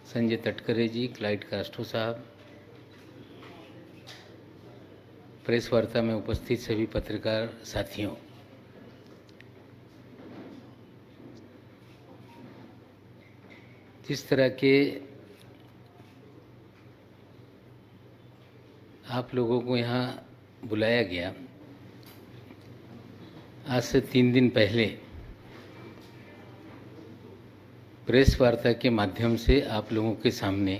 संजय तटकरे जी, Clyde Castro साहब, press वार्ता में उपस्थित सभी पत्रकार साथियों, जिस तरह के आप लोगों को यहाँ बुलाया गया, आज से 3 दिन पहले प्रेस वार्ता के माध्यम से आप लोगों के सामने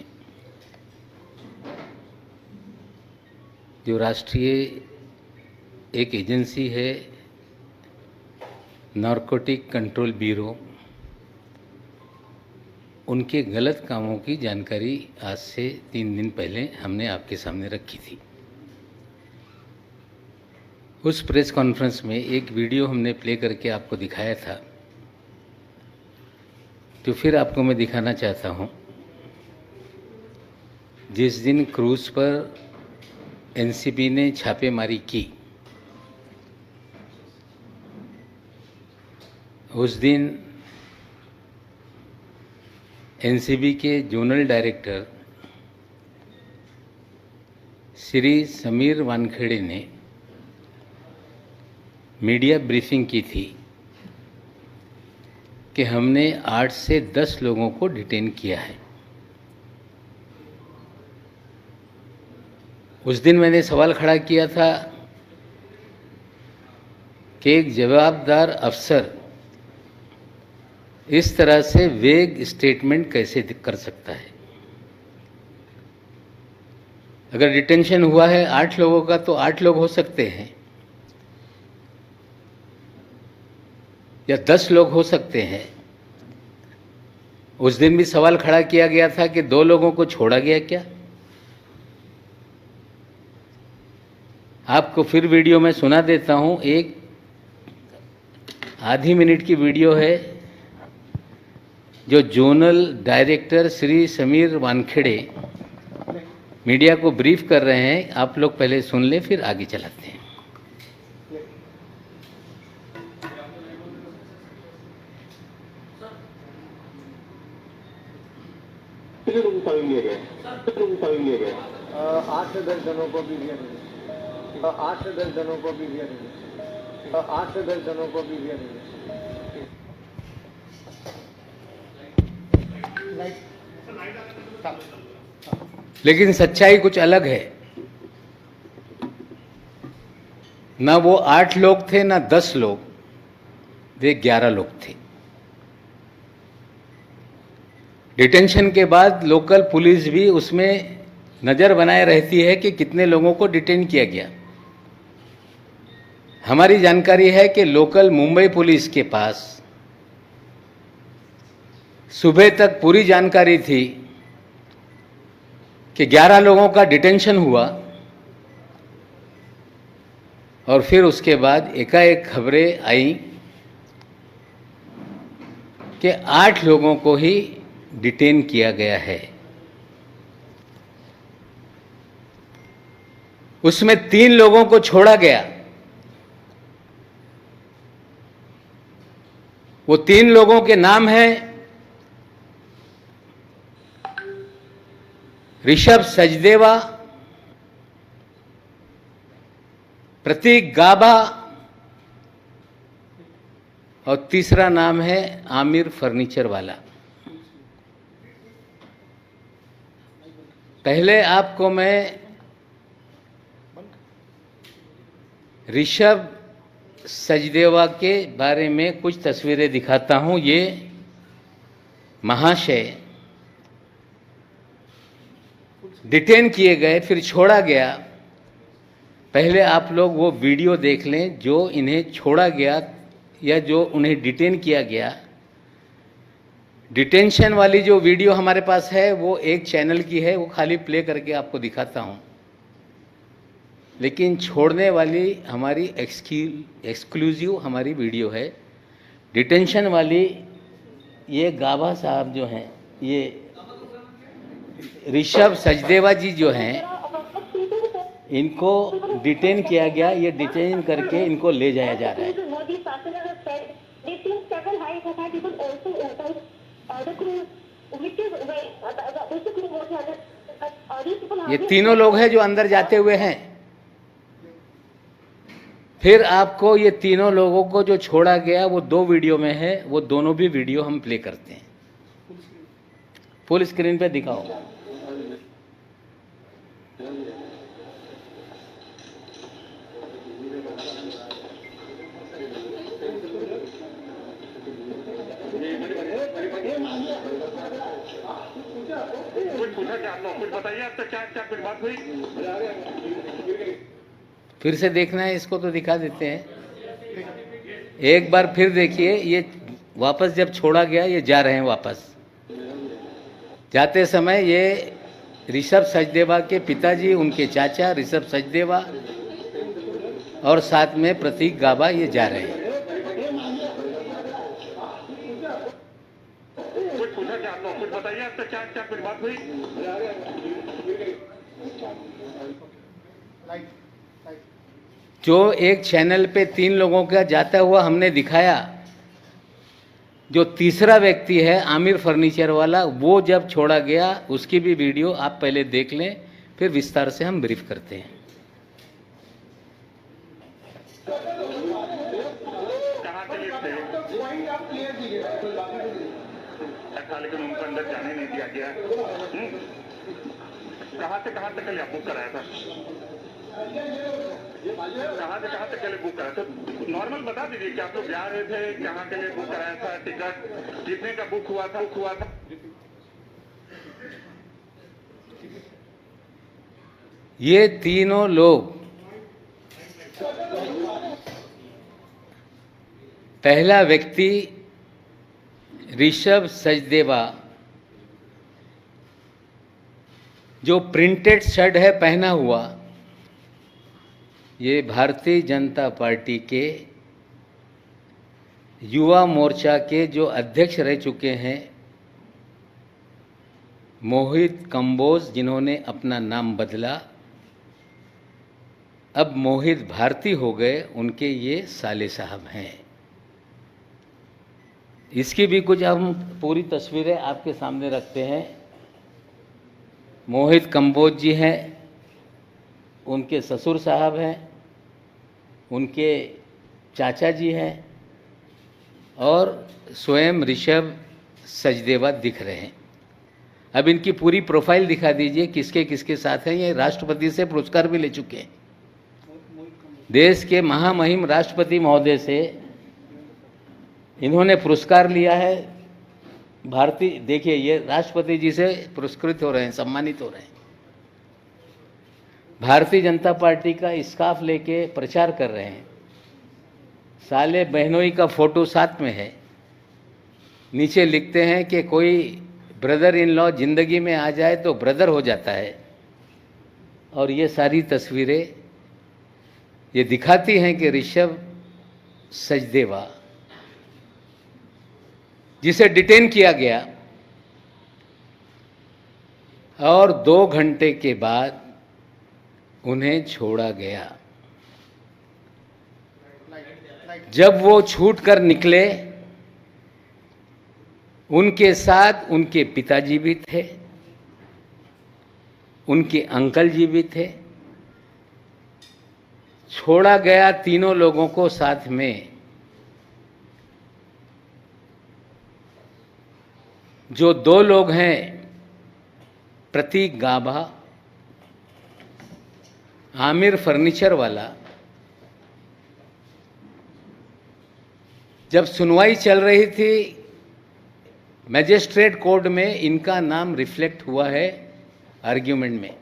जो राष्ट्रीय एक एजेंसी है नारकोटिक कंट्रोल ब्यूरो, उनके गलत कामों की जानकारी आज से 3 दिन पहले हमने आपके सामने रखी थी। उस प्रेस कॉन्फ्रेंस में एक वीडियो हमने प्ले करके आपको दिखाया था, तो फिर आपको मैं दिखाना चाहता हूं। जिस दिन क्रूज पर एनसीबी ने छापेमारी की, उस दिन एनसीबी के जोनल डायरेक्टर श्री समीर वानखेड़े ने मीडिया ब्रीफिंग की थी कि हमने 8 से 10 लोगों को डिटेन किया है। उस दिन मैंने सवाल खड़ा किया था कि एक जवाबदार अफसर इस तरह से वेग स्टेटमेंट कैसे कर सकता है। अगर डिटेंशन हुआ है 8 लोगों का तो 8 लोग हो सकते हैं या 10 लोग हो सकते हैं। उस दिन भी सवाल खड़ा किया गया था कि 2 लोगों को छोड़ा गया क्या। आपको फिर वीडियो में सुना देता हूं। एक आधी मिनट की वीडियो है जो zonal director Shri Sameer Wankhede media को ब्रीफ कर रहे हैं। आप लोग पहले सुन लें, फिर आगे चलाते हैं। कितने लोग फाइल लिए गए? कितने लोग फाइल लिए गए? 8 से 10 जनों को भी दिया नहीं। 8 से 10 जनों को भी दिया नहीं। 8 से 10 जनों को भी दिया नहीं। लेकिन सच्चाई कुछ अलग है। ना वो 8 लोग थे, ना 10 लोग, वे 11 लोग थे। डिटेंशन के बाद लोकल पुलिस भी उसमें नज़र बनाए रहती है कि कितने लोगों को डिटेन किया गया। हमारी जानकारी है कि लोकल मुंबई पुलिस के पास सुबह तक पूरी जानकारी थी कि 11 लोगों का डिटेंशन हुआ, और फिर उसके बाद एकाएक खबरें आई कि 8 लोगों को ही डिटेन किया गया है। उसमें 3 लोगों को छोड़ा गया। वो 3 लोगों के नाम हैं ऋषभ सचदेवा, प्रतीक गाबा और तीसरा नाम है आमिर फर्नीचर वाला। पहले आपको मैं ऋषभ सचदेवा के बारे में कुछ तस्वीरें दिखाता हूं। ये महाशय डिटेन किए गए, फिर छोड़ा गया। पहले आप लोग वो वीडियो देख लें जो इन्हें छोड़ा गया या जो उन्हें डिटेन किया गया। डिटेंशन वाली जो वीडियो हमारे पास है वो एक चैनल की है, वो खाली प्ले करके आपको दिखाता हूं। लेकिन छोड़ने वाली हमारी एक्सक्लूसिव हमारी वीडियो है। डिटेंशन वाली ये गाबा साहब जो हैं, ये ऋषभ सचदेवा जी जो हैं, इनको डिटेन किया गया। ये डिटेन करके इनको ले जाया जा रहा है। ये तीनों लोग हैं जो अंदर जाते हुए हैं। फिर आपको ये तीनों लोगों को जो छोड़ा गया वो 2 वीडियो में है, वो दोनों भी वीडियो हम प्ले करते हैं। फुल स्क्रीन पे दिखाओ। कुछ पूछा क्या आपने? कुछ बताइए, अब तक क्या क्या कुछ बात हुई? फिर से देखना है इसको तो दिखा देते हैं। एक बार फिर देखिए, ये वापस जब छोड़ा गया, ये जा रहे हैं वापस। जाते समय ये ऋषभ सचदेवा के पिताजी, उनके चाचा ऋषभ सचदेवा और साथ में प्रतीक गाबा ये जा रहे हैं। कुछ पूछा क्या आपने? कुछ बताइए, अब तक क्या क्या कुछ बात हुई? जो एक चैनल पे 3 लोगों का जाता हुआ हमने दिखाया, जो तीसरा व्यक्ति है आमिर फर्नीचर वाला, वो जब छोड़ा गया उसकी भी वीडियो आप पहले देख लें, फिर विस्तार से हम ब्रीफ करते हैं। कहाँ के लिए थे? अच्छा, लेकिन उनको अंदर जाने नहीं दिया गया। कहाँ से कहाँ तक के लिए बुक कराया था? कहाँ से कहाँ तक के लिए बुक कराया था? नॉर्मल बता दीजिए कि आप लोग जा रहे थे, कहाँ के लिए बुक कराया था, टिकट कितने का बुक हुआ था? ये तीनों लोग, पहला व्यक्ति ऋषभ सचदेवा, जो प्रिंटेड शर्ट है पहना हुआ, ये भारतीय जनता पार्टी के युवा मोर्चा के जो अध्यक्ष रह चुके हैं मोहित कंबोज, जिन्होंने अपना नाम बदला, अब मोहित भारती हो गए, उनके ये साले साहब हैं। इसकी भी कुछ हम पूरी तस्वीरें आपके सामने रखते हैं। मोहित कंबोज जी हैं, उनके ससुर साहब हैं, उनके चाचा जी हैं और स्वयं ऋषभ सचदेवा दिख रहे हैं। अब इनकी पूरी प्रोफाइल दिखा दीजिए, किसके किसके साथ हैं। ये राष्ट्रपति से पुरस्कार भी ले चुके हैं। देश के महामहिम राष्ट्रपति महोदय से इन्होंने पुरस्कार लिया है। भारतीय, देखिए ये राष्ट्रपति जी से पुरस्कृत हो रहे हैं, सम्मानित हो रहे हैं। भारतीय जनता पार्टी का स्कार्फ लेके प्रचार कर रहे हैं। साले बहनोई का फोटो साथ में है। नीचे लिखते हैं कि कोई ब्रदर इन लॉ जिंदगी में आ जाए तो ब्रदर हो जाता है। और ये सारी तस्वीरें ये दिखाती हैं कि ऋषभ सचदेवा, जिसे डिटेन किया गया और 2 घंटे के बाद उन्हें छोड़ा गया। जब वो छूट कर निकले, उनके साथ उनके पिताजी भी थे, उनके अंकल जी भी थे। छोड़ा गया तीनों लोगों को साथ में। जो 2 लोग हैं, प्रतीक गाबा, आमिर फर्नीचर वाला, जब सुनवाई चल रही थी मैजिस्ट्रेट कोर्ट में, इनका नाम रिफ्लेक्ट हुआ है आर्ग्यूमेंट में।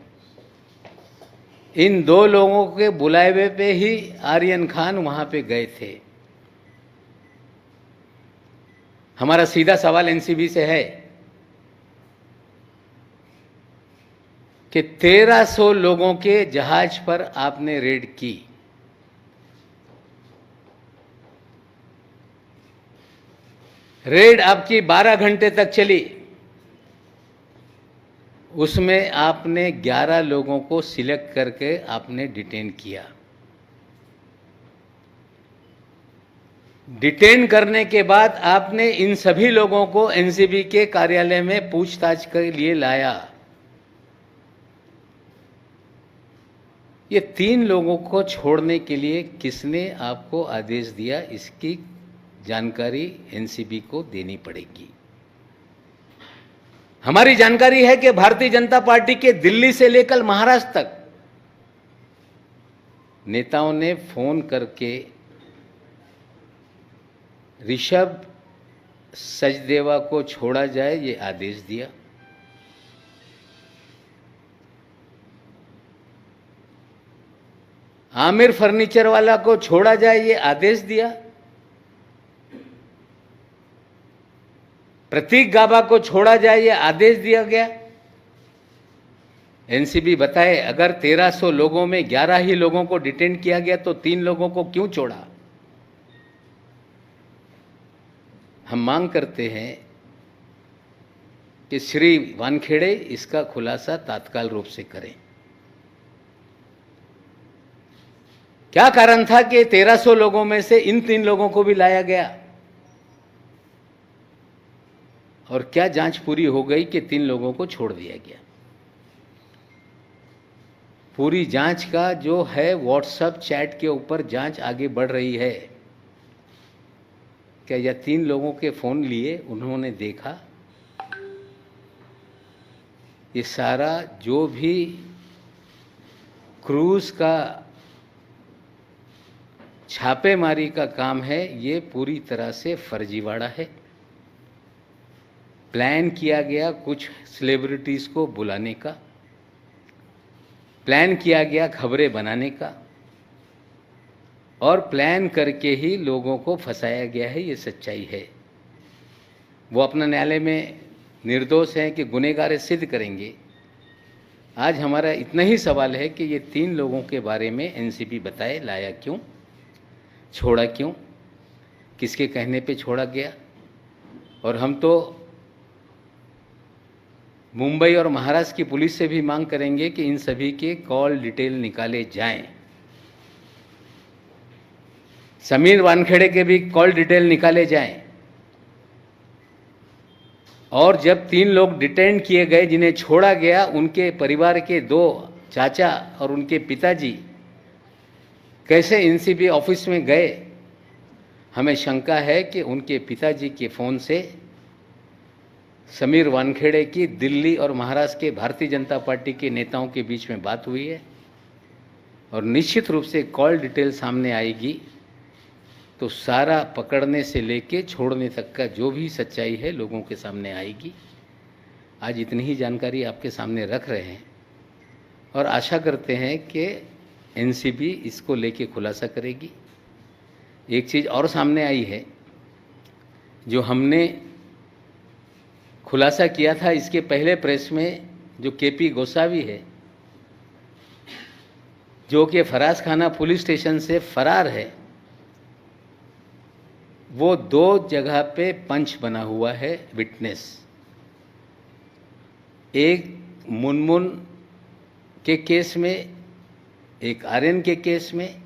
इन 2 लोगों के बुलावे पे ही आर्यन खान वहां पे गए थे। हमारा सीधा सवाल एनसीबी से है कि 1300 लोगों के जहाज पर आपने रेड की। रेड आपकी 12 घंटे तक चली। उसमें आपने 11 लोगों को सिलेक्ट करके आपने डिटेन किया। डिटेन करने के बाद आपने इन सभी लोगों को एनसीबी के कार्यालय में पूछताछ के लिए लाया। ये 3 लोगों को छोड़ने के लिए किसने आपको आदेश दिया, इसकी जानकारी एनसीबी को देनी पड़ेगी। हमारी जानकारी है कि भारतीय जनता पार्टी के दिल्ली से लेकर महाराष्ट्र तक नेताओं ने फोन करके ऋषभ सचदेवा को छोड़ा जाए ये आदेश दिया। आमिर फर्नीचर वाला को छोड़ा जाए ये आदेश दिया। प्रतीक गाबा को छोड़ा जाए ये आदेश दिया गया। एनसीबी बताए, अगर 1300 लोगों में 11 ही लोगों को डिटेन किया गया तो 3 लोगों को क्यों छोड़ा? हम मांग करते हैं कि श्री वानखेड़े इसका खुलासा तत्काल रूप से करें। क्या कारण था कि 1300 लोगों में से इन 3 लोगों को भी लाया गया? और क्या जांच पूरी हो गई कि 3 लोगों को छोड़ दिया गया? पूरी जांच का जो है व्हाट्सएप चैट के ऊपर जांच आगे बढ़ रही है। क्या यह 3 लोगों के फोन लिए उन्होंने देखा? ये सारा जो भी क्रूज का छापेमारी का काम है ये पूरी तरह से फर्जीवाड़ा है। प्लान किया गया कुछ सेलिब्रिटीज़ को बुलाने का, प्लान किया गया खबरें बनाने का, और प्लान करके ही लोगों को फंसाया गया है। ये सच्चाई है। वो अपना न्यायालय में निर्दोष हैं कि गुनहगार सिद्ध करेंगे। आज हमारा इतना ही सवाल है कि ये 3 लोगों के बारे में एनसीबी बताए, लाया क्यों, छोड़ा क्यों, किसके कहने पे छोड़ा गया। और हम तो मुंबई और महाराष्ट्र की पुलिस से भी मांग करेंगे कि इन सभी के कॉल डिटेल निकाले जाएं। समीर वानखेड़े के भी कॉल डिटेल निकाले जाएं। और जब 3 लोग डिटेन किए गए, जिन्हें छोड़ा गया, उनके परिवार के 2 चाचा और उनके पिताजी कैसे एनसीबी ऑफिस में गए, हमें शंका है कि उनके पिताजी के फ़ोन से समीर वानखेड़े की दिल्ली और महाराष्ट्र के भारतीय जनता पार्टी के नेताओं के बीच में बात हुई है। और निश्चित रूप से कॉल डिटेल सामने आएगी तो सारा पकड़ने से लेके छोड़ने तक का जो भी सच्चाई है लोगों के सामने आएगी। आज इतनी ही जानकारी आपके सामने रख रहे हैं और आशा करते हैं कि एनसीबी इसको लेके खुलासा करेगी। एक चीज़ और सामने आई है जो हमने खुलासा किया था इसके पहले प्रेस में, जो केपी गोसावी है, जो कि फराज खाना पुलिस स्टेशन से फरार है, वो 2 जगह पे पंच बना हुआ है विटनेस। एक मुनमुन के केस में, एक आर्यन के केस में,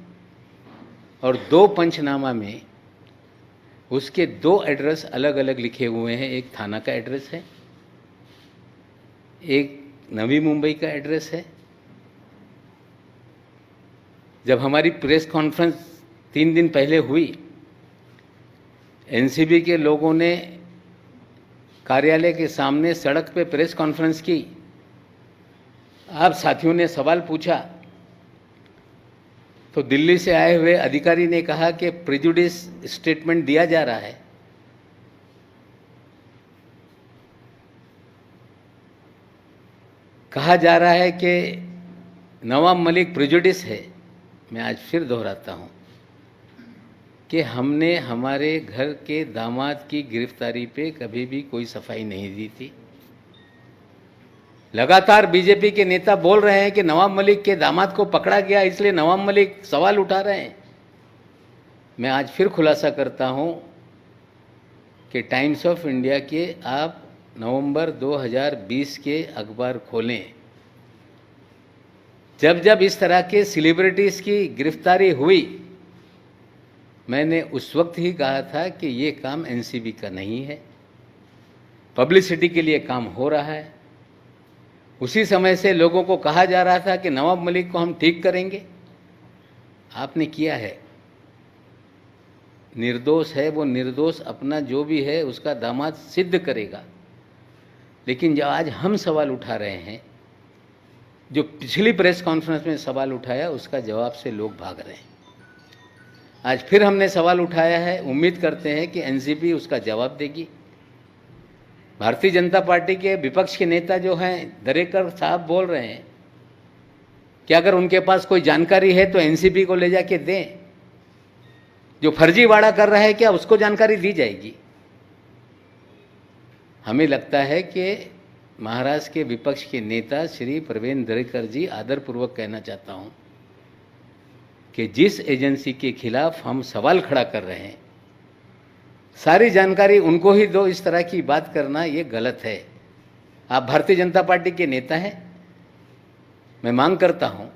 और 2 पंचनामा में उसके 2 एड्रेस अलग अलग लिखे हुए हैं। एक थाना का एड्रेस है, एक नवी मुंबई का एड्रेस है। जब हमारी प्रेस कॉन्फ्रेंस 3 दिन पहले हुई, एनसीबी के लोगों ने कार्यालय के सामने सड़क पे प्रेस कॉन्फ्रेंस की। आप साथियों ने सवाल पूछा तो दिल्ली से आए हुए अधिकारी ने कहा कि प्रेजुडिस स्टेटमेंट दिया जा रहा है। कहा जा रहा है कि नवाब मलिक प्रेजुडिस है। मैं आज फिर दोहराता हूं कि हमने हमारे घर के दामाद की गिरफ्तारी पे कभी भी कोई सफाई नहीं दी थी। लगातार बीजेपी के नेता बोल रहे हैं कि नवाब मलिक के दामाद को पकड़ा गया इसलिए नवाब मलिक सवाल उठा रहे हैं। मैं आज फिर खुलासा करता हूं कि टाइम्स ऑफ इंडिया के आप नवंबर 2020 के अखबार खोलें। जब जब इस तरह के सेलिब्रिटीज़ की गिरफ्तारी हुई मैंने उस वक्त ही कहा था कि ये काम एनसीबी का नहीं है, पब्लिसिटी के लिए काम हो रहा है। उसी समय से लोगों को कहा जा रहा था कि नवाब मलिक को हम ठीक करेंगे। आपने किया है, निर्दोष है वो, निर्दोष अपना जो भी है उसका दामाद सिद्ध करेगा। लेकिन जो आज हम सवाल उठा रहे हैं, जो पिछली प्रेस कॉन्फ्रेंस में सवाल उठाया उसका जवाब से लोग भाग रहे हैं। आज फिर हमने सवाल उठाया है, उम्मीद करते हैं कि एनसीबी उसका जवाब देगी। भारतीय जनता पार्टी के विपक्ष के नेता जो हैं, दरेकर साहब बोल रहे हैं कि अगर उनके पास कोई जानकारी है तो एनसीबी को ले जाके दें। जो फर्जीवाड़ा कर रहा है क्या उसको जानकारी दी जाएगी? हमें लगता है कि महाराष्ट्र के विपक्ष के नेता श्री प्रवीण दरेकर जी, आदरपूर्वक कहना चाहता हूं कि जिस एजेंसी के खिलाफ हम सवाल खड़ा कर रहे हैं, सारी जानकारी उनको ही दो। इस तरह की बात करना ये गलत है। आप भारतीय जनता पार्टी के नेता हैं, मैं मांग करता हूं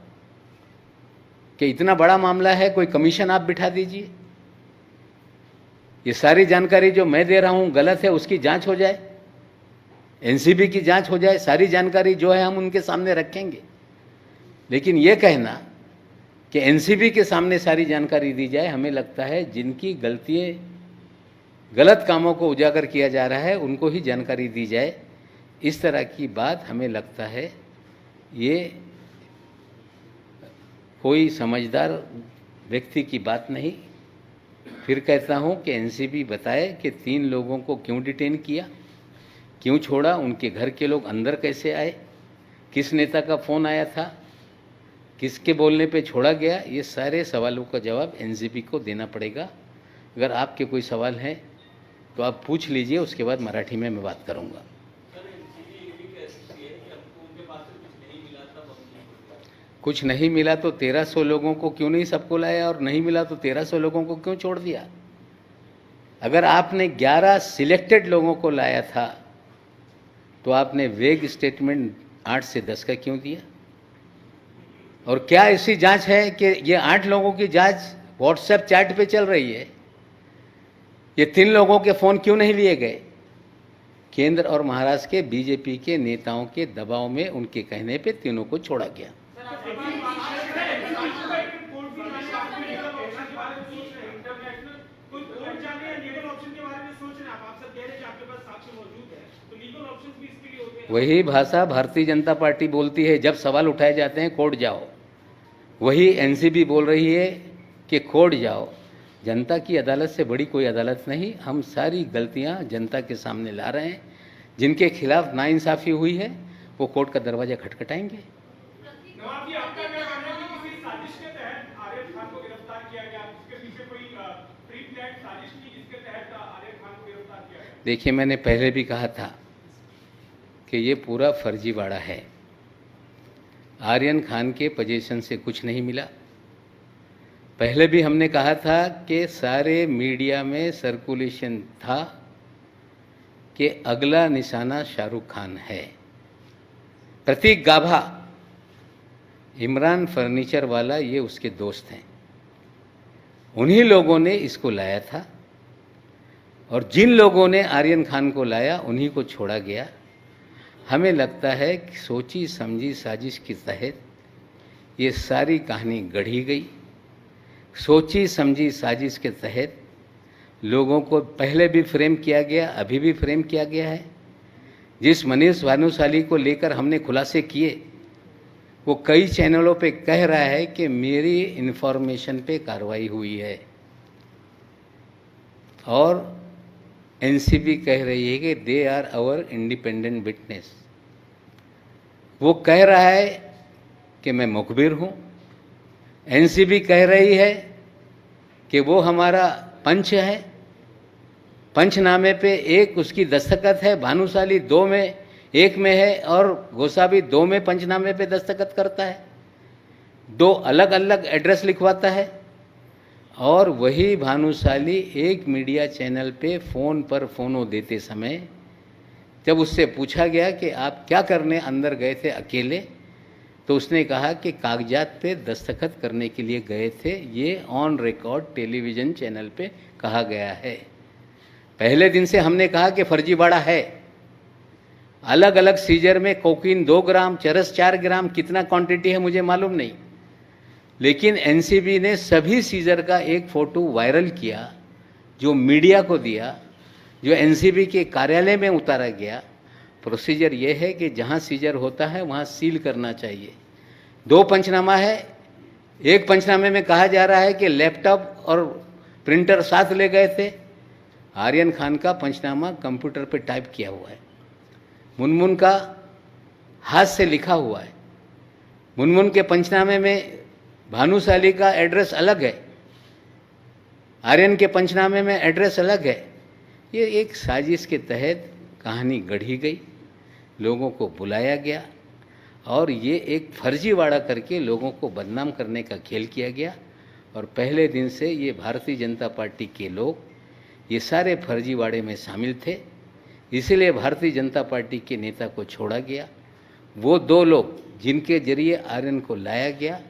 कि इतना बड़ा मामला है, कोई कमीशन आप बिठा दीजिए। ये सारी जानकारी जो मैं दे रहा हूं गलत है, उसकी जांच हो जाए, एनसीबी की जांच हो जाए। सारी जानकारी जो है हम उनके सामने रखेंगे। लेकिन ये कहना कि एनसीबी के सामने सारी जानकारी दी जाए, हमें लगता है जिनकी गलतियां, गलत कामों को उजागर किया जा रहा है उनको ही जानकारी दी जाए। इस तरह की बात हमें लगता है ये कोई समझदार व्यक्ति की बात नहीं। फिर कहता हूं कि एनसीबी बताए कि 3 लोगों को क्यों डिटेन किया, क्यों छोड़ा, उनके घर के लोग अंदर कैसे आए, किस नेता का फ़ोन आया था, किसके बोलने पे छोड़ा गया। ये सारे सवालों का जवाब एनसीबी को देना पड़ेगा। अगर आपके कोई सवाल हैं तो आप पूछ लीजिए, उसके बाद मराठी में मैं बात करूंगा। कुछ नहीं मिला तो 1300 लोगों को क्यों नहीं सबको लाया, और नहीं मिला तो 1300 लोगों को क्यों छोड़ दिया? अगर आपने 11 सिलेक्टेड लोगों को लाया था तो आपने वेग स्टेटमेंट 8 से 10 का क्यों दिया? और क्या ऐसी जांच है कि ये 8 लोगों की जांच व्हाट्सएप चैट पे चल रही है? ये 3 लोगों के फ़ोन क्यों नहीं लिए गए? केंद्र और महाराष्ट्र के बीजेपी के नेताओं के दबाव में, उनके कहने पे तीनों को छोड़ा गया। वही भाषा भारतीय जनता पार्टी बोलती है जब सवाल उठाए जाते हैं कोर्ट जाओ। वही एनसीबी बोल रही है कि कोर्ट जाओ। जनता की अदालत से बड़ी कोई अदालत नहीं। हम सारी गलतियां जनता के सामने ला रहे हैं। जिनके खिलाफ नाइंसाफ़ी हुई है वो कोर्ट का दरवाज़ा खटखटाएंगे। देखिए, मैंने पहले भी कहा था कि ये पूरा फर्जीवाड़ा है। आर्यन खान के पोजीशन से कुछ नहीं मिला। पहले भी हमने कहा था कि सारे मीडिया में सर्कुलेशन था कि अगला निशाना शाहरुख खान है। प्रतीक गाभा, इमरान फर्नीचर वाला, ये उसके दोस्त हैं। उन्हीं लोगों ने इसको लाया था और जिन लोगों ने आर्यन खान को लाया उन्हीं को छोड़ा गया। हमें लगता है कि सोची समझी साजिश के तहत ये सारी कहानी गढ़ी गई। सोची समझी साजिश के तहत लोगों को पहले भी फ्रेम किया गया, अभी भी फ्रेम किया गया है। जिस मनीष भानुशाली को लेकर हमने खुलासे किए वो कई चैनलों पे कह रहा है कि मेरी इन्फॉर्मेशन पे कार्रवाई हुई है, और एनसीबी कह रही है कि they are our independent witness. वो कह रहा है कि मैं मुखबिर हूँ। एनसीबी कह रही है कि वो हमारा पंच है। पंचनामे पे एक उसकी दस्तखत है, भानुशाली 2 में 1 में है और गोसावी 2 में पंचनामे पे दस्तखत करता है। 2 अलग अलग एड्रेस लिखवाता है। और वही भानुशाली एक मीडिया चैनल पे फ़ोन पर फ़ोनो देते समय जब उससे पूछा गया कि आप क्या करने अंदर गए थे अकेले, तो उसने कहा कि कागजात पे दस्तखत करने के लिए गए थे, ये ऑन रिकॉर्ड टेलीविज़न चैनल पे कहा गया है। पहले दिन से हमने कहा कि फर्जीवाड़ा है। अलग अलग सीजर में कोकीन 2 ग्राम, चरस 4 ग्राम, कितना क्वांटिटी है मुझे मालूम नहीं, लेकिन एनसीबी ने सभी सीजर का एक फ़ोटो वायरल किया, जो मीडिया को दिया, जो एनसीबी के कार्यालय में उतारा गया। प्रोसीजर ये है कि जहाँ सीजर होता है वहाँ सील करना चाहिए। 2 पंचनामा है। एक पंचनामे में कहा जा रहा है कि लैपटॉप और प्रिंटर साथ ले गए थे। आर्यन खान का पंचनामा कंप्यूटर पे टाइप किया हुआ है, मुनमुन का हाथ से लिखा हुआ है। मुनमुन के पंचनामे में भानुशाली का एड्रेस अलग है, आर्यन के पंचनामे में एड्रेस अलग है। ये एक साजिश के तहत कहानी गढ़ी गई, लोगों को बुलाया गया और ये एक फर्जीवाड़ा करके लोगों को बदनाम करने का खेल किया गया। और पहले दिन से ये भारतीय जनता पार्टी के लोग ये सारे फर्जीवाड़े में शामिल थे, इसलिए भारतीय जनता पार्टी के नेता को छोड़ा गया। वो 2 लोग जिनके जरिए आर्यन को लाया गया,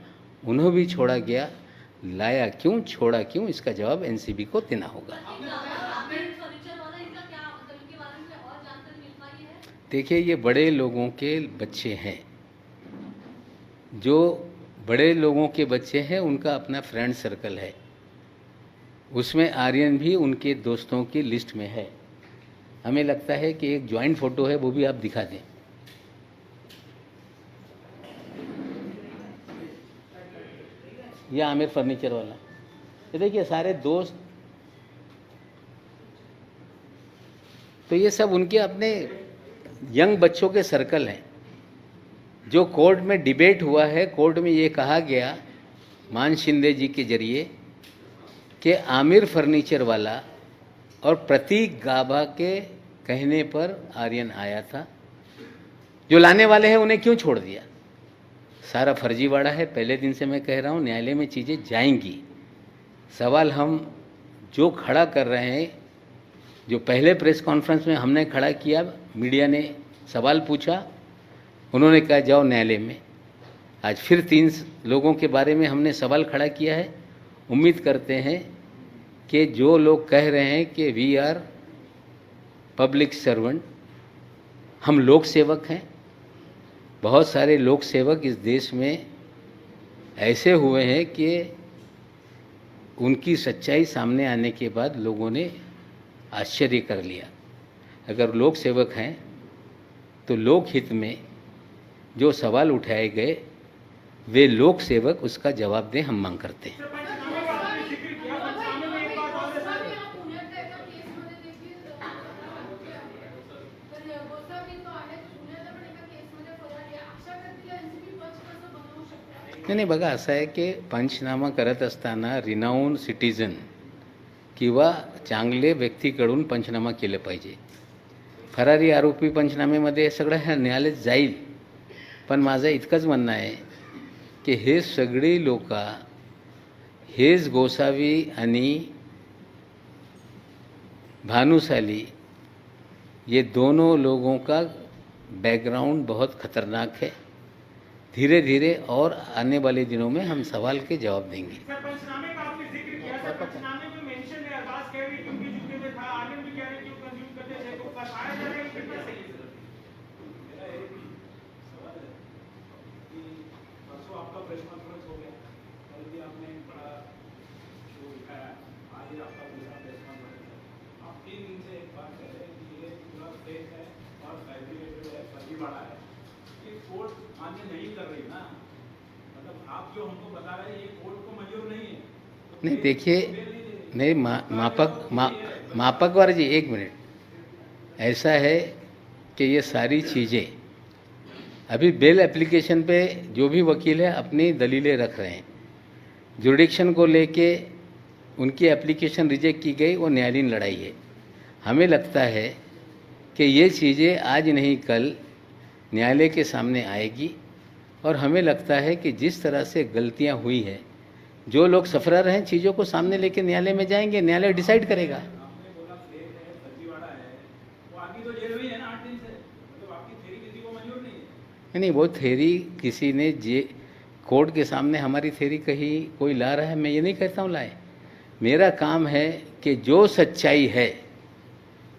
उन्हें भी छोड़ा गया। लाया क्यों, छोड़ा क्यों, इसका जवाब एनसीबी को देना होगा। देखिए, ये बड़े लोगों के बच्चे हैं, जो बड़े लोगों के बच्चे हैं उनका अपना फ्रेंड सर्कल है, उसमें आर्यन भी उनके दोस्तों की लिस्ट में है। हमें लगता है कि एक जॉइंट फ़ोटो है, वो भी आप दिखा दें। यह आमिर फर्नीचर वाला, ये देखिए सारे दोस्त, तो ये सब उनके अपने यंग बच्चों के सर्कल हैं। जो कोर्ट में डिबेट हुआ है, कोर्ट में ये कहा गया मान शिंदे जी के जरिए कि आमिर फर्नीचर वाला और प्रतीक गाभा के कहने पर आर्यन आया था, जो लाने वाले हैं उन्हें क्यों छोड़ दिया। सारा फर्जीवाड़ा है। पहले दिन से मैं कह रहा हूँ, न्यायालय में चीज़ें जाएंगी। सवाल हम जो खड़ा कर रहे हैं, जो पहले प्रेस कॉन्फ्रेंस में हमने खड़ा किया, मीडिया ने सवाल पूछा, उन्होंने कहा जाओ न्यायालय में। आज फिर 3 लोगों के बारे में हमने सवाल खड़ा किया है। उम्मीद करते हैं कि जो लोग कह रहे हैं कि वी आर पब्लिक सर्वेंट, हम लोक सेवक हैं, बहुत सारे लोक सेवक इस देश में ऐसे हुए हैं कि उनकी सच्चाई सामने आने के बाद लोगों ने आश्चर्य कर लिया। अगर लोक सेवक हैं तो लोक हित में जो सवाल उठाए गए, वे लोक सेवक उसका जवाब दें, हम मांग करते हैं। नाही बघा, असं आहे की पंचनामा करत असताना रिनाऊन सिटीजन किंवा चांगले व्यक्तीकडून पंचनामा केलं पाहिजे. फरारी आरोपी पंचनामेमध्ये सगळं हे न्यायालयात जाईल. पण माझं इतकंच म्हणणं आहे की हे सगळी लोक, हेज गोसावी आणि भानुशाली, ये दोनों लोगों का बैकग्राउंड बहुत खतरनाक है. धीरे धीरे और आने वाले दिनों में हम सवाल के जवाब देंगे. सर, पंचनामे का आपने जिक्र किया, सर पंचनामे में मेंशन है अरबाज कह रही क्योंकि झुके में था, आर्यन भी कह रहे क्यों कंज्यूम करते थे, तो बताया जा रहा है कितना सही है सर. मेरा एक सवाल है कि परसों आपका प्रेस कॉन्फ्रेंस हो गया, कल भी आपने बड़ा शो दिखाया, आज ही आपका दूसरा प्रेस कॉन्फ्रेंस है. आप 3 दिन से एक बात कह रहे हैं कि ये पूरा फेक है और फैब्रिकेटेड है, फर्जीवाड़ा है. ये कोर्ट मान्य नहीं कर रही ना, मतलब आप जो हमको बता रहे हैं ये कोर्ट को मंजूर नहीं है. नहीं देखिए, नहीं मापकवार जी, एक मिनट. ऐसा है कि ये सारी चीज़ें अभी बेल एप्लीकेशन पे जो भी वकील है अपनी दलीलें रख रहे हैं. जुरिडिक्शन को लेके उनकी एप्लीकेशन रिजेक्ट की गई, वो न्यायालयीन लड़ाई है. हमें लगता है कि ये चीज़ें आज नहीं कल न्यायालय के सामने आएगी. और हमें लगता है कि जिस तरह से गलतियां हुई है, जो लोग सफरर हैं, चीज़ों को सामने लेके न्यायालय में जाएंगे, न्यायालय डिसाइड करेगा. आपने बोला फेक है, फर्जीवाड़ा है, वो आगे तो जेल में है ना 8 दिन से, मतलब आपकी थ्योरी किसी को मंजूर नहीं है. नहीं, वो थ्योरी किसी ने कोर्ट के सामने हमारी थ्योरी कही, कोई ला रहा है, मैं ये नहीं कहता हूँ लाए। मेरा काम है कि जो सच्चाई है,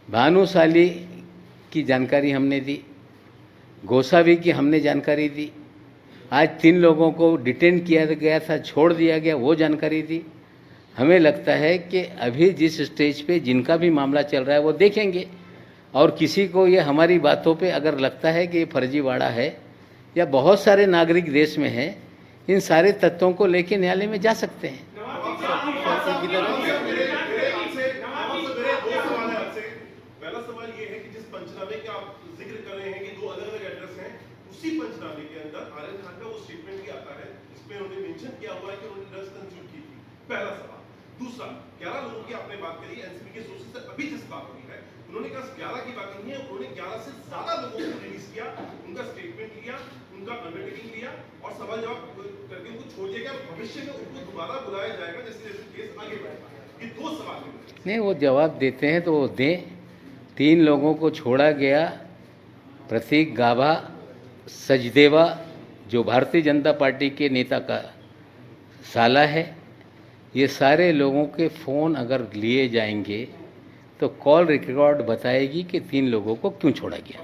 भानुशाली की जानकारी हमने दी, गोसावी की हमने जानकारी दी, आज 3 लोगों को डिटेन किया गया था, छोड़ दिया गया, वो जानकारी दी। हमें लगता है कि अभी जिस स्टेज पे जिनका भी मामला चल रहा है वो देखेंगे, और किसी को ये हमारी बातों पे अगर लगता है कि ये फर्जीवाड़ा है या बहुत सारे नागरिक देश में हैं, इन सारे तथ्यों को लेके न्यायालय में जा सकते हैं। पहला सवाल ये है कि जिस पंचनामे का आप जिक्र कर रहे हैं कि 2 अलग-अलग एड्रेस हैं, उसी पंचनामे के अंदर आर्यन खान का वो स्टेटमेंट भी आता है जिसमें उन्होंने मेंशन किया हुआ है कि उन्होंने ड्रग्स कंज्यूम की थी। पहला सवाल। दूसरा, 11 लोगों की आपने बात करी, एनसीबी के सोर्सेज से अभी जिस बात हुई है, उन्होंने कहा 11 की बात नहीं है, उन्होंने 11 से ज्यादा लोगों को रिलीज किया, उनका स्टेटमेंट लिया, उनका अंडरटेकिंग लिया और सवाल जवाब करके उनको छोड़ दिया गया। भविष्य में उनको दोबारा बुलाया जाएगा जैसे जैसे केस आगे बढ़ेगा। ये 2 सवाल हैं। नहीं, वो जवाब देते हैं तो वो दें। 3 लोगों को छोड़ा गया, प्रतीक गाभा, सचदेवा जो भारतीय जनता पार्टी के नेता का साला है, ये सारे लोगों के फ़ोन अगर लिए जाएंगे तो कॉल रिकॉर्ड बताएगी कि 3 लोगों को क्यों छोड़ा गया।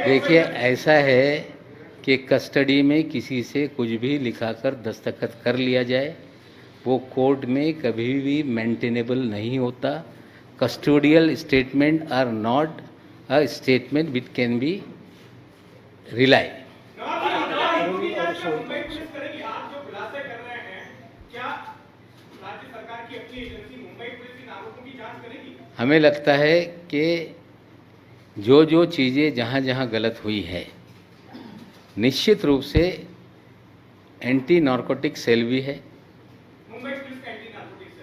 देखिए, ऐसा है कि कस्टडी में किसी से कुछ भी लिखाकर दस्तखत कर लिया जाए, वो कोर्ट में कभी भी मेंटेनेबल नहीं होता। Custodial statement are not a statement which can be rely. हमें लगता है कि जो जो चीज़ें जहाँ जहाँ गलत हुई है, निश्चित रूप से एंटी नार्कोटिक सेल भी है,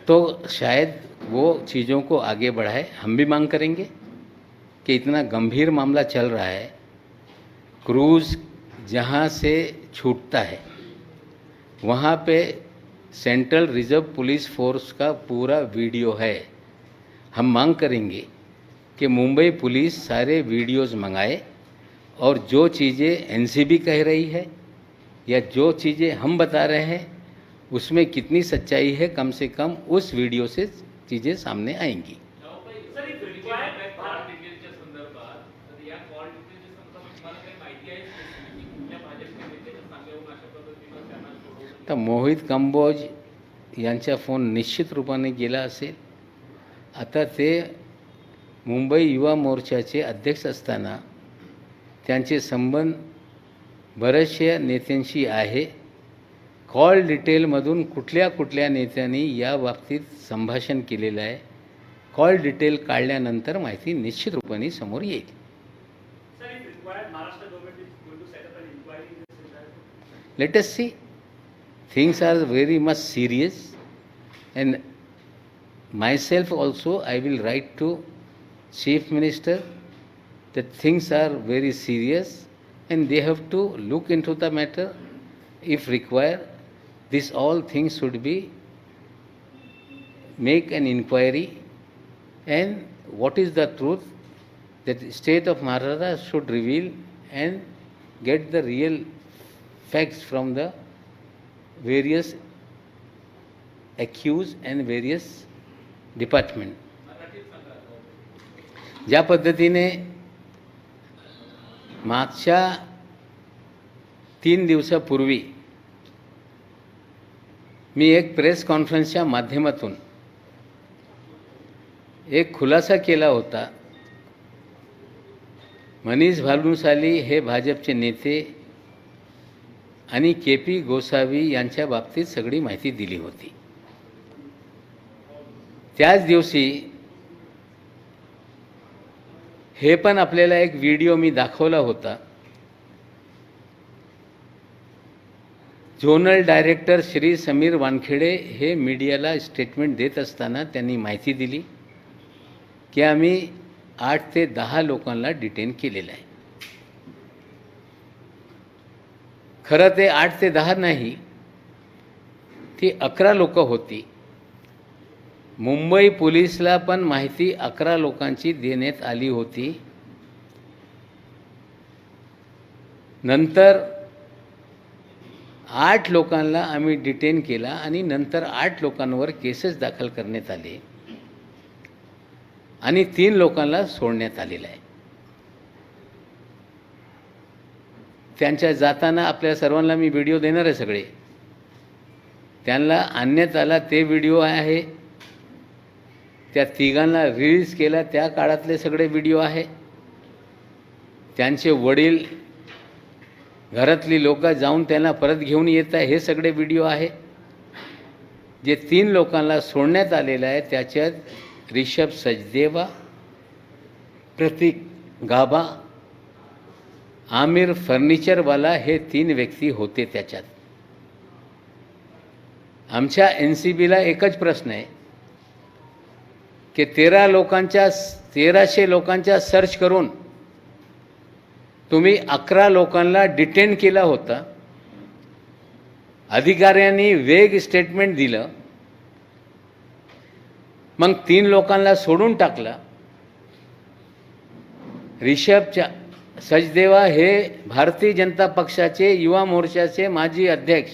तो शायद वो चीज़ों को आगे बढ़ाए। हम भी मांग करेंगे कि इतना गंभीर मामला चल रहा है, क्रूज़ जहाँ से छूटता है वहाँ पे सेंट्रल रिजर्व पुलिस फोर्स का पूरा वीडियो है। हम मांग करेंगे कि मुंबई पुलिस सारे वीडियोज़ मंगाए और जो चीज़ें एनसीबी कह रही है या जो चीज़ें हम बता रहे हैं उसमें कितनी सच्चाई है, कम से कम उस वीडियो से चीज़ें सामने आएंगी। तर मोहित कंबोज यांचा फोन निश्चित रूपाने गेला असेल। आता ते मुंबई युवा मोर्चाचे अध्यक्ष असताना त्यांचे संबंध बऱ्याचशा नेत्यांशी आहे। कॉल डिटेलमधून कुठल्या कुठल्या नेत्यांनी या बाबतीत संभाषण केलेलं आहे, कॉल डिटेल काढल्यानंतर माहिती निश्चित रूपाने समोर येईल। Let us see. Things are very much serious, and myself also I will write to Chief Minister that things are very serious and they have to look into the matter. If required, this all things should be make an inquiry, and what is the truth that state of Maharashtra should reveal and get the real facts from the various accused and various department. ज्या पद्धतीने मागच्या 3 दिवसापूर्वी मी एक press कॉन्फरन्सच्या माध्यमातून एक खुलासा केला होता, मनीष भानुशाली हे भाजपचे नेते आणि के.पी. गोसावी यांच्या बाबतीत सगळी माहिती दिली होती। त्याच दिवशी हे पण आपल्याला एक व्हिडिओ मी दाखवला होता। झोनल डायरेक्टर श्री समीर वानखेडे हे मीडियाला स्टेटमेंट देत असताना त्यांनी माहिती दिली की आम्ही 8 ते 10 लोकांना डिटेन केलेलं आहे। खरं ते 8 ते 10 नाही, ती 11 लोक होती। मुंबई पोलिसला पण माहिती 11 लोकांची देण्यात आली होती नंतर 8 लोकांना आम्ही डिटेन केला आणि नंतर 8 लोकांवर केसेस दाखल करण्यात आले आणि 3 लोकांना सोडण्यात आलेलं आहे. त्यांच्या जाताना आपल्या सर्वांना मी व्हिडिओ देणार आहे. सगळे त्यांना आणण्यात आला ते व्हिडिओ आहे. त्या तिघांना रिलीज केला त्या काळातले सगळे व्हिडिओ आहे. त्यांचे वडील, घरातली लोक जाऊन त्यांना परत घेऊन येत आहे हे सगळे व्हिडिओ आहे. जे 3 लोकांना सोडण्यात आलेलं आहे त्याच्यात ऋषभ सचदेवा, प्रतीक गाबा, आमिर फर्निचरवाला हे 3 व्यक्ती होते. त्याच्यात आमच्या NCBला एकच प्रश्न आहे की 1300 लोकांचा सर्च करून तुम्ही 11 लोकांना डिटेन केला होता. अधिकाऱ्यांनी वेग स्टेटमेंट दिलं, मग 3 लोकांना सोडून टाकला. ऋषभ सचदेवा हे भारतीय जनता पक्षाचे युवा मोर्चाचे माजी अध्यक्ष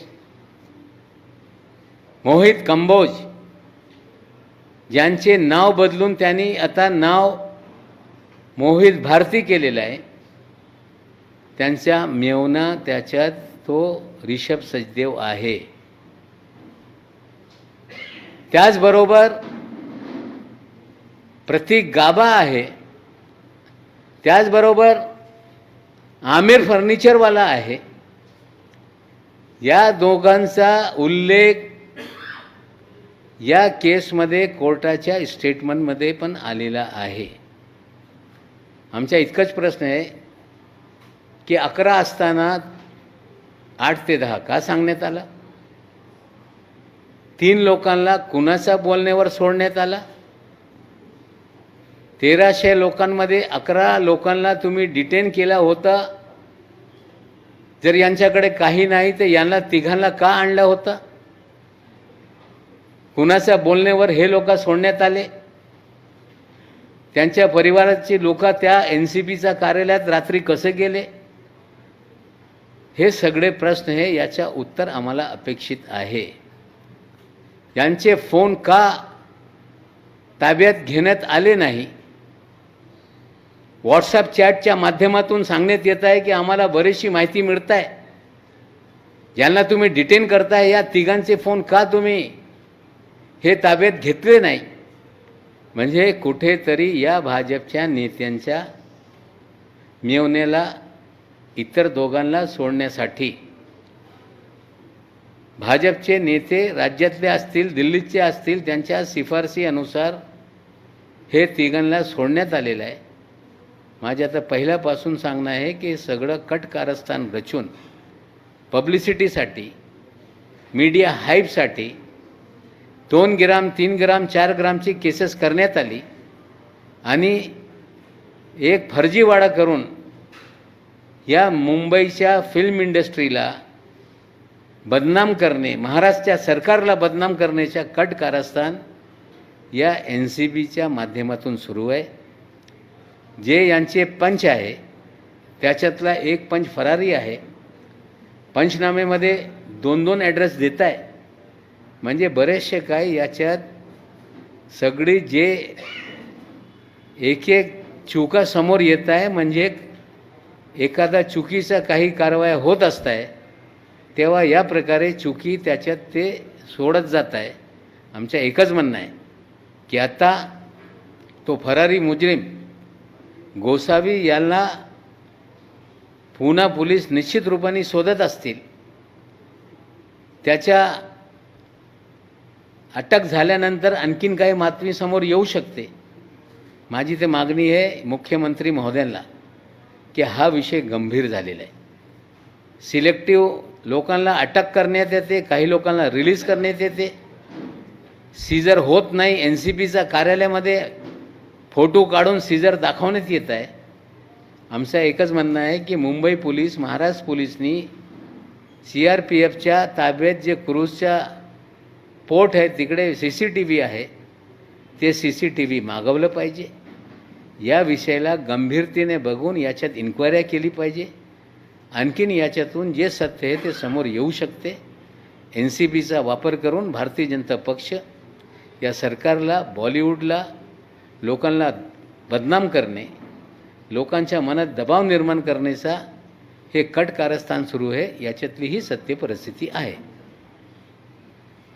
मोहित कंबोज, ज्यांचे नाव बदलून त्यांनी आता नाव मोहित भारती केलेलं आहे, त्यांचा मेवना त्याच्यात तो ऋषभ सचदेव आहे. त्याचबरोबर प्रतीक गाबा आहे. त्याचबरोबर आमिर फर्निचरवाला आहे. या दोघांचा उल्लेख या केसमध्ये कोर्टाच्या स्टेटमेंटमध्ये पण आलेला आहे. आमचा इतकाच प्रश्न आहे की 11 असताना 8 ते 10 का सांगण्यात आला? 3 लोकांना कुणाच्या बोलण्यावर सोडण्यात आला? 1300 लोकांमध्ये 11 लोकांना तुम्ही डिटेन केला होता. जर यांच्याकडे काही नाही तर यांना तिघांना का आणला होता? कुणाच्या बोलण्यावर हे लोक सोडण्यात आले? त्यांच्या परिवाराची लोक त्या NCBच्या कार्यालयात रात्री कसे गेले? हे सगळे प्रश्न हे याच्या उत्तर आम्हाला अपेक्षित आहे. यांचे फोन का ताब्यात घेण्यात आले नाही? व्हॉट्सअप चॅटच्या माध्यमातून सांगण्यात येत आहे की आम्हाला बरीचशी माहिती मिळत आहे. ज्यांना तुम्ही डिटेन करताय या तिघांचे फोन का तुम्ही हे ताब्यात घेतले नाही? म्हणजे कुठेतरी या भाजपच्या नेत्यांच्या मेवण्याला इतर दोघांना सोडण्यासाठी भाजपचे नेते राज्यातले असतील, दिल्लीचे असतील, त्यांच्या शिफारशीनुसार हे तिघांना सोडण्यात आलेलं आहे. माझे आता पहिल्यापासून सांगणं आहे की सगळं कट कारस्थान रचून पब्लिसिटीसाठी, मीडिया हाईपसाठी 2 ग्राम, 3 ग्राम, 4 ग्रामची केसेस करण्यात आली आणि एक फर्जीवाडा करून या मुंबईच्या फिल्म इंडस्ट्रीला बदनाम करणे, महाराष्ट्राच्या सरकारला बदनाम करण्याच्या कट कारस्थान या NCBच्या माध्यमातून सुरू आहे. जे यांचे पंच आहे त्याच्यातला एक पंच फरारी आहे. पंचनामेमध्ये 2-2 ॲड्रेस देत आहे. म्हणजे बरेचसे काय याच्यात सगळी जे एक चुका समोर येत आहे. म्हणजे एखादा चुकीचा काही कारवाया होत असत आहे तेव्हा या प्रकारे चुकी त्याच्यात ते सोडत जात आहे. आमचं एकच म्हणणं आहे की आता तो फरारी मुजरिम गोसावी यांना पुन्हा पोलीस निश्चित रूपाने शोधत असतील. त्याच्या अटक झाल्यानंतर आणखीन काही बातमी समोर येऊ शकते. माझी ते मागणी आहे मुख्यमंत्री महोदयांना की हा विषय गंभीर झालेला आहे. सिलेक्टिव्ह लोकांना अटक करण्यात येते, काही लोकांना रिलीज करण्यात येते. सीजर होत नाही. NCBच्या कार्यालयामध्ये फोटो काढून सीजर दाखवण्यात येत आहे. आमचं एकच म्हणणं आहे की मुंबई पोलीस, महाराष्ट्र पोलीसनी CRPFच्या ताब्यात जे क्रूजच्या पोर्ट आहे तिकडे CCTV आहे ते CCTV मागवलं पाहिजे. या विषयाला गंभीरतेने बघून याच्यात इन्क्वायरी केली पाहिजे आणखीन याच्यातून जे सत्य आहे ते समोर येऊ शकते. NCBचा वापर करून भारतीय जनता पक्ष या सरकारला, बॉलिवूडला, लोकांना बदनाम करणे, लोकांच्या मनात दबाव निर्माण करण्याचा हे कट कारस्थान सुरू आहे. याच्यातली ही सत्य परिस्थिती आहे.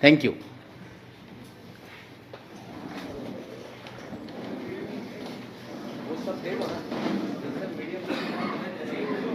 थँक्यू. वो सब देखो ना, मीडियम